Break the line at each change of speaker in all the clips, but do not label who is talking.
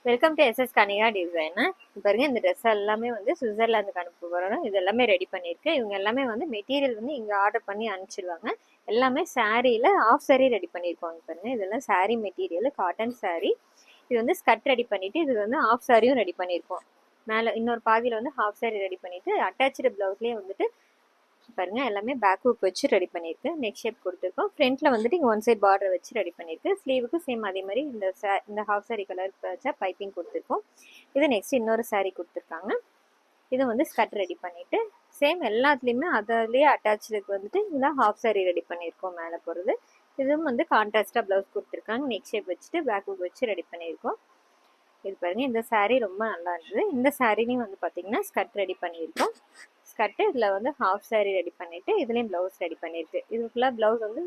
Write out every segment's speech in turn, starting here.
Welcome to SS Kanika designer. பாருங்க, இந்த dress எல்லாமே வந்து சுவிட்சர்லாந்துக்கு அனுப்ப போகிறோம். இது எல்லாமே ரெடி பண்ணியிருக்கேன். இவங்க எல்லாமே வந்து மெட்டீரியல் வந்து இங்கே ஆர்டர் பண்ணி அனுப்பிச்சிடுவாங்க. எல்லாமே சாரியில் ஆஃப் சாரி ரெடி பண்ணியிருக்கோங்க. பாருங்க, இதெல்லாம் சாரி மெட்டீரியல், காட்டன் சாரி. இது வந்து ஸ்கர்ட் ரெடி பண்ணிவிட்டு இது வந்து ஆஃப் சாரியும் ரெடி பண்ணியிருக்கோம். மேலே இன்னொரு பாதியில் வந்து ஹாஃப் சாரி ரெடி பண்ணிவிட்டு அட்டாச்சு ப்ளவுஸ்லேயே வந்துட்டு பாருங்க எல்லாமே பேக் ஹூக் வச்சு ரெடி பண்ணியிருக்கு. நெக் ஷேப் கொடுத்துருக்கோம். ஃப்ரண்ட்ல வந்துட்டு இங்கே ஒன் சைட் பார்டர் வச்சு ரெடி பண்ணியிருக்கு. ஸ்லீவுக்கு சேம் அதே மாதிரி இந்த ஹாஃப் சாரி கலர் வச்சா பைப்பிங் கொடுத்துருக்கோம். இது நெக்ஸ்ட் இன்னொரு சாரி கொடுத்துருக்காங்க. இது வந்து ஸ்கர்ட் ரெடி பண்ணிட்டு சேம் எல்லாத்துலேயுமே அதுலேயே அட்டாச்சுக்கு வந்துட்டு இதான் ஹாஃப் சாரி ரெடி பண்ணியிருக்கோம். மேலே போகிறது இதுவும் வந்து கான்ட்ராஸ்டாக ப்ளவுஸ் கொடுத்துருக்காங்க. நெக் ஷேப் வச்சுட்டு பேக் ஹூக் வச்சு ரெடி பண்ணியிருக்கோம். இது பாருங்க, இந்த சாரீ ரொம்ப நல்லா இருந்தது. இந்த சாரீலையும் வந்து பார்த்தீங்கன்னா ஸ்கர்ட் ரெடி பண்ணியிருக்கோம். ஸ்கர்ட்டு இதில் வந்து ஹாஃப் சாரீ ரெடி பண்ணிவிட்டு இதுலேயும் ப்ளவுஸ் ரெடி பண்ணியிருக்கு. இது ஃபுல்லாக ப்ளவுஸ் வந்து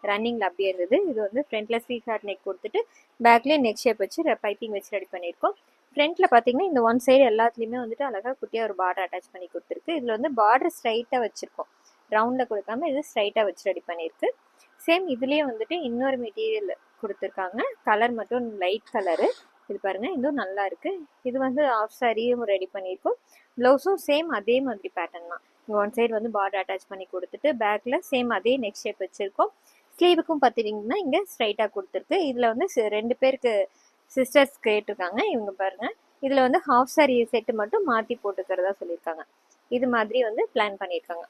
ரன்னிங்கில் அப்படியே இருந்தது. இது வந்து ஃப்ரண்ட்டில் ஸ்லீவ் ஷார்ட் நெக் கொடுத்துட்டு பேக்லேயே நெக் ஷேப் வச்சு பைப்பிங் வச்சு ரெடி பண்ணியிருக்கோம். ஃப்ரண்ட்டில் பார்த்தீங்கன்னா இந்த ஒன் சைடு எல்லாத்துலேயுமே வந்துட்டு அழகாக குட்டியாக ஒரு பார்டர் அட்டாச் பண்ணி கொடுத்துருக்கு. இதில் வந்து பார்டர் ஸ்ட்ரைட்டாக வச்சுருக்கோம், ரவுண்டில் கொடுக்காம இது ஸ்ட்ரைட்டாக வச்சு ரெடி பண்ணியிருக்கு. சேம் இதுலேயே வந்துட்டு இன்னொரு மெட்டீரியல் கொடுத்துருக்காங்க. கலர் மட்டும் லைட் கலரு. இது பாருங்க, இதுவும் நல்லா இருக்கு. இது வந்து ஆஃப் சாரியும் ரெடி பண்ணியிருக்கோம். ப்ளவுஸும் சேம் அதே மாதிரி பேட்டர்ன் தான். ஒன் சைடு வந்து பார்டர் அட்டாச் பண்ணி கொடுத்துட்டு பேக்கில் சேம் அதே நெக் ஷேப் வச்சுருக்கோம். ஸ்லீவுக்கும் பார்த்தீங்கன்னா இங்கே ஸ்ட்ரைட்டாக கொடுத்துருக்கு. இதில் வந்து 2 பேருக்கு சிஸ்டர்ஸ் கேட்டிருக்காங்க. இவங்க பாருங்க, இதில் வந்து ஹாஃப் சாரி செட்டு மட்டும் மாற்றி போட்டுக்கிறதா சொல்லியிருக்காங்க. இது மாதிரி வந்து பிளான் பண்ணியிருக்காங்க.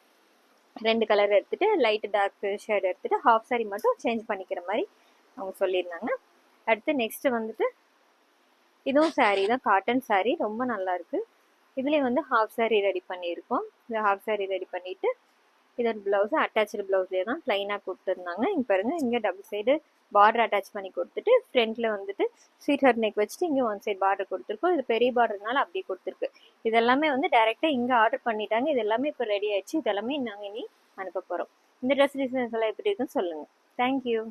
2 கலர் எடுத்துகிட்டு லைட் டார்க் ஷேட் எடுத்துகிட்டு ஹாஃப் சாரி மட்டும் சேஞ்ச் பண்ணிக்கிற மாதிரி அவங்க சொல்லியிருந்தாங்க. அடுத்து நெக்ஸ்ட் வந்துட்டு இதுவும் சாரீ தான், காட்டன் சாரீ, ரொம்ப நல்லா இருக்கு. இதுலேயே வந்து ஹாஃப் சாரீ ரெடி பண்ணியிருக்கோம். இந்த ஹாஃப் சாரீ ரெடி பண்ணிட்டு இதோட ப்ளவுஸ் அட்டாச்சு ப்ளவுஸ்லேயே தான் ப்ளைனாக கொடுத்துருந்தாங்க. இங்கே பாருங்க, இங்கே டபுள் சைடு பார்டர் அட்டாச் பண்ணி கொடுத்துட்டு ஃப்ரண்ட்ல வந்துட்டு ஸ்வீட் ஹார்ட் நெக் வச்சுட்டு இங்கே ஒன் சைடு பார்டர் கொடுத்துருக்கோம். இது பெரிய பார்டர்னால அப்படியே கொடுத்துருக்கு. இதெல்லாமே வந்து டைரெக்டாக இங்கே ஆர்டர் பண்ணிட்டாங்க. இது எல்லாமே இப்போ ரெடி ஆயிடுச்சு. இதெல்லாமே நாங்கள் இனி அனுப்ப போகிறோம். இந்த ட்ரெஸ் டிசைன்ஸ் எல்லாம் எப்படி இருக்குன்னு சொல்லுங்கள். தேங்க்யூ.